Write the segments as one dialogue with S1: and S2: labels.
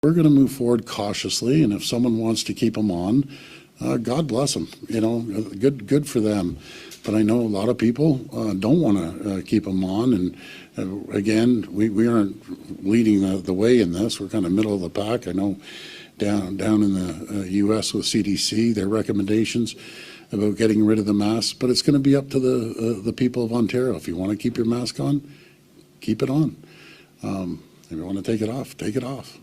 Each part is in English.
S1: We're going to move forward cautiously, and if someone wants to keep them on, God bless them. Good for them. But I know a lot of people don't want to keep them on, and again, we aren't leading the way in this. We're kind of middle of the pack. I know down in the U.S. with CDC, their recommendations about getting rid of the mask, but it's going to be up to the people of Ontario. If you want to keep your mask on, keep it on. If you want to take it off, take it off.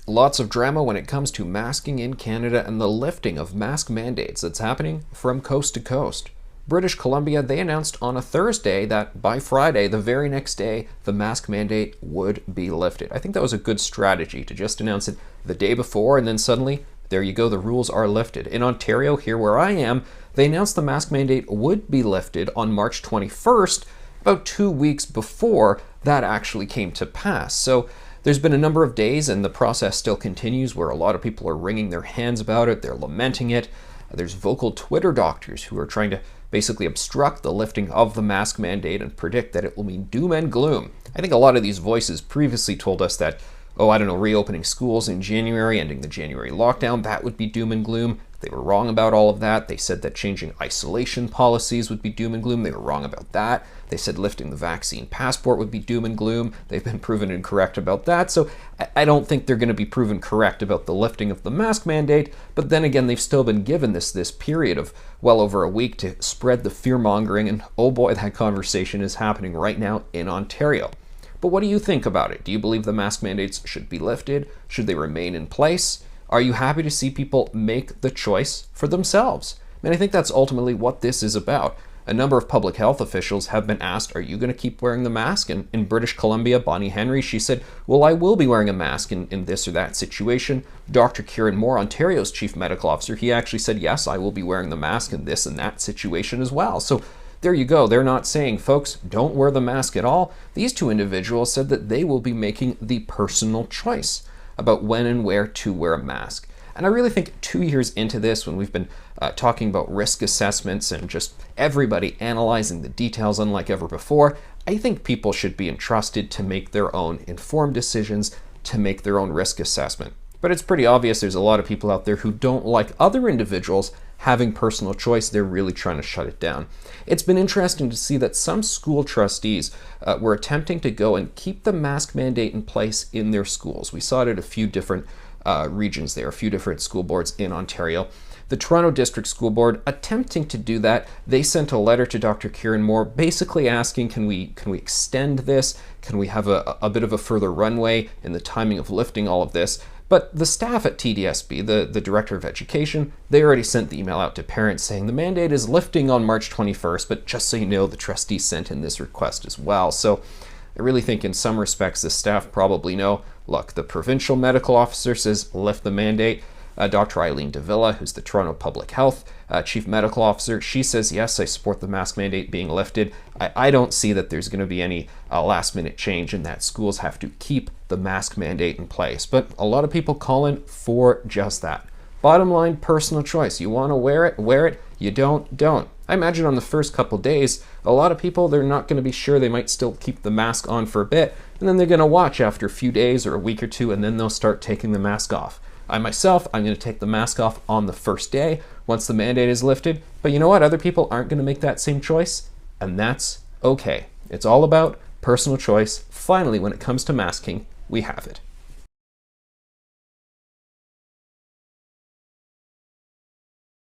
S2: Lots of drama when it comes to masking in Canada and the lifting of mask mandates that's happening from coast to coast. British Columbia, they announced on a Thursday that by Friday, the very next day, the mask mandate would be lifted. I think that was a good strategy to just announce it the day before, and then suddenly, there you go, the rules are lifted. In Ontario, here where I am, they announced the mask mandate would be lifted on March 21st, about 2 weeks before that actually came to pass. So there's been a number of days, and the process still continues, where a lot of people are wringing their hands about it. They're lamenting it. There's vocal Twitter doctors who are trying to basically obstruct the lifting of the mask mandate and predict that it will mean doom and gloom. I think a lot of these voices previously told us that, reopening schools in January, ending the January lockdown, that would be doom and gloom. They were wrong about all of that. They said that changing isolation policies would be doom and gloom. They were wrong about that. They said lifting the vaccine passport would be doom and gloom. They've been proven incorrect about that. So I don't think they're going to be proven correct about the lifting of the mask mandate. But then again, they've still been given this period of well over a week to spread the fear-mongering. And oh boy, that conversation is happening right now in Ontario. But what do you think about it? Do you believe the mask mandates should be lifted? Should they remain in place? Are you happy to see people make the choice for themselves? And I think that's ultimately what this is about. A number of public health officials have been asked, are you going to keep wearing the mask? And in British Columbia, Bonnie Henry, she said, well, I will be wearing a mask in this or that situation. Dr. Kieran Moore, Ontario's chief medical officer, he actually said, yes, I will be wearing the mask in this and that situation as well. So there you go. They're not saying, folks, don't wear the mask at all. These two individuals said that they will be making the personal choice about when and where to wear a mask. And I really think 2 years into this, when we've been talking about risk assessments and just everybody analyzing the details unlike ever before, I think people should be entrusted to make their own informed decisions, to make their own risk assessment. But it's pretty obvious there's a lot of people out there who don't like other individuals having personal choice. They're really trying to shut it down. It's been interesting to see that some school trustees were attempting to go and keep the mask mandate in place in their schools. We saw it at a few different regions there, a few different school boards in Ontario. The Toronto District School Board attempting to do that, they sent a letter to Dr. Kieran Moore basically asking, can we extend this? Can we have a bit of a further runway in the timing of lifting all of this? But the staff at TDSB, the Director of Education, they already sent the email out to parents saying the mandate is lifting on March 21st, but just so you know, the trustees sent in this request as well. So I really think in some respects the staff probably know, look, the provincial medical officer says lift the mandate. Dr. Eileen Davila, who's the Toronto Public Health Chief Medical Officer, she says, yes, I support the mask mandate being lifted. I don't see that there's going to be any last minute change in that schools have to keep the mask mandate in place. But a lot of people calling for just that. Bottom line, personal choice. You want to wear it, wear it. You don't. I imagine on the first couple days, a lot of people, they're not going to be sure. They might still keep the mask on for a bit, and then they're going to watch after a few days or a week or two, and then they'll start taking the mask off. I myself, I'm going to take the mask off on the first day once the mandate is lifted. But you know what? Other people aren't going to make that same choice, and that's okay. It's all about personal choice. Finally, when it comes to masking, we have it.